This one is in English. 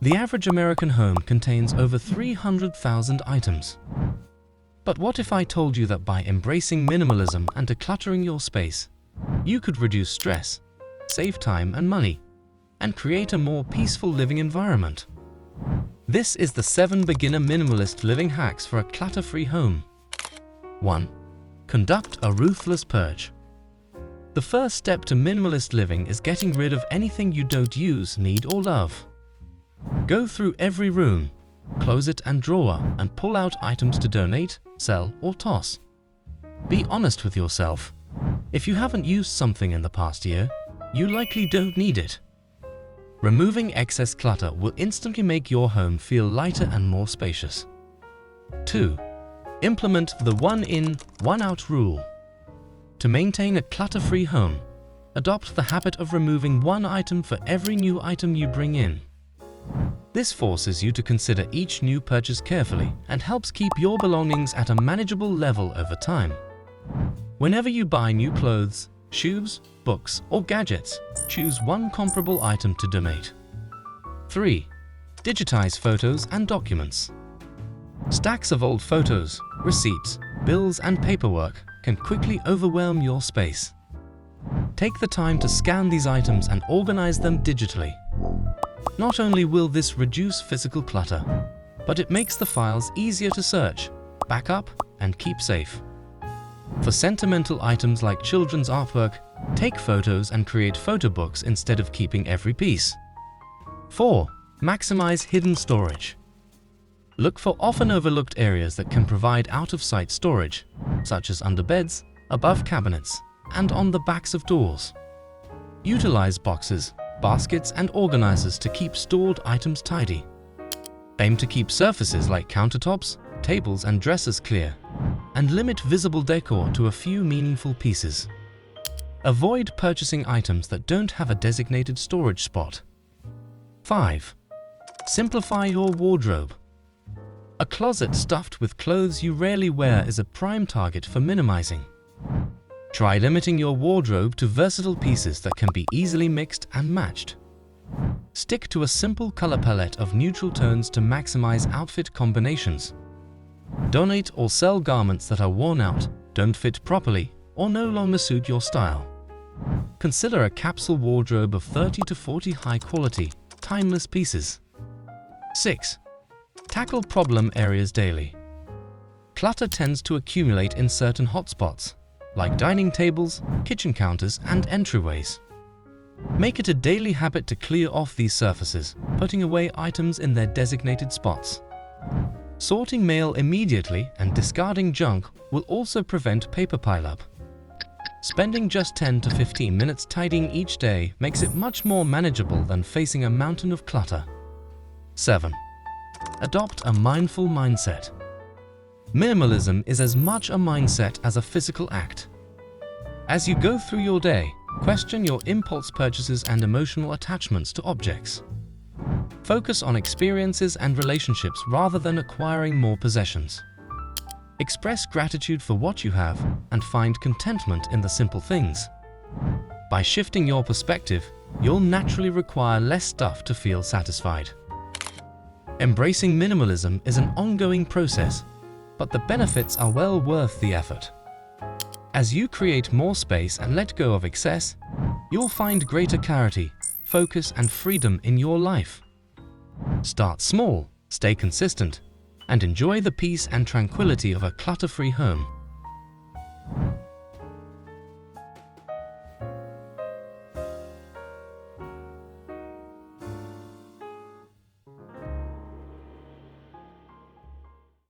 The average American home contains over 300,000 items. But what if I told you that by embracing minimalism and decluttering your space, you could reduce stress, save time and money, and create a more peaceful living environment? This is the 7 beginner minimalist living hacks for a clutter-free home. 1. Conduct a ruthless purge. The first step to minimalist living is getting rid of anything you don't use, need, or love. Go through every room, closet and drawer and pull out items to donate, sell, or toss. Be honest with yourself. If you haven't used something in the past year, you likely don't need it. Removing excess clutter will instantly make your home feel lighter and more spacious. 2. Implement the one in, one out rule. To maintain a clutter-free home, adopt the habit of removing one item for every new item you bring in. This forces you to consider each new purchase carefully and helps keep your belongings at a manageable level over time. Whenever you buy new clothes, shoes, books, or gadgets, choose one comparable item to donate. 3. Digitize photos and documents. Stacks of old photos, receipts, bills, and paperwork can quickly overwhelm your space. Take the time to scan these items and organize them digitally. Not only will this reduce physical clutter, but it makes the files easier to search, back up, and keep safe. For sentimental items like children's artwork, take photos and create photo books instead of keeping every piece. 4. Maximize hidden storage. Look for often overlooked areas that can provide out-of-sight storage, such as under beds, above cabinets, and on the backs of doors. Utilize boxes, baskets, and organizers to keep stored items tidy. Aim to keep surfaces like countertops, tables, and dressers clear, and limit visible decor to a few meaningful pieces. Avoid purchasing items that don't have a designated storage spot. 5. Simplify your wardrobe. A closet stuffed with clothes you rarely wear is a prime target for minimizing. Try limiting your wardrobe to versatile pieces that can be easily mixed and matched. Stick to a simple color palette of neutral tones to maximize outfit combinations. Donate or sell garments that are worn out, don't fit properly, or no longer suit your style. Consider a capsule wardrobe of 30 to 40 high-quality, timeless pieces. 6. Tackle problem areas daily. Clutter tends to accumulate in certain hotspots, like dining tables, kitchen counters, and entryways. Make it a daily habit to clear off these surfaces, putting away items in their designated spots. Sorting mail immediately and discarding junk will also prevent paper pileup. Spending just 10 to 15 minutes tidying each day makes it much more manageable than facing a mountain of clutter. 7. Adopt a mindful mindset. Minimalism is as much a mindset as a physical act. As you go through your day, question your impulse purchases and emotional attachments to objects. Focus on experiences and relationships rather than acquiring more possessions. Express gratitude for what you have and find contentment in the simple things. By shifting your perspective, you'll naturally require less stuff to feel satisfied. Embracing minimalism is an ongoing process, but the benefits are well worth the effort. As you create more space and let go of excess, you'll find greater clarity, focus, and freedom in your life. Start small, stay consistent, and enjoy the peace and tranquility of a clutter-free home.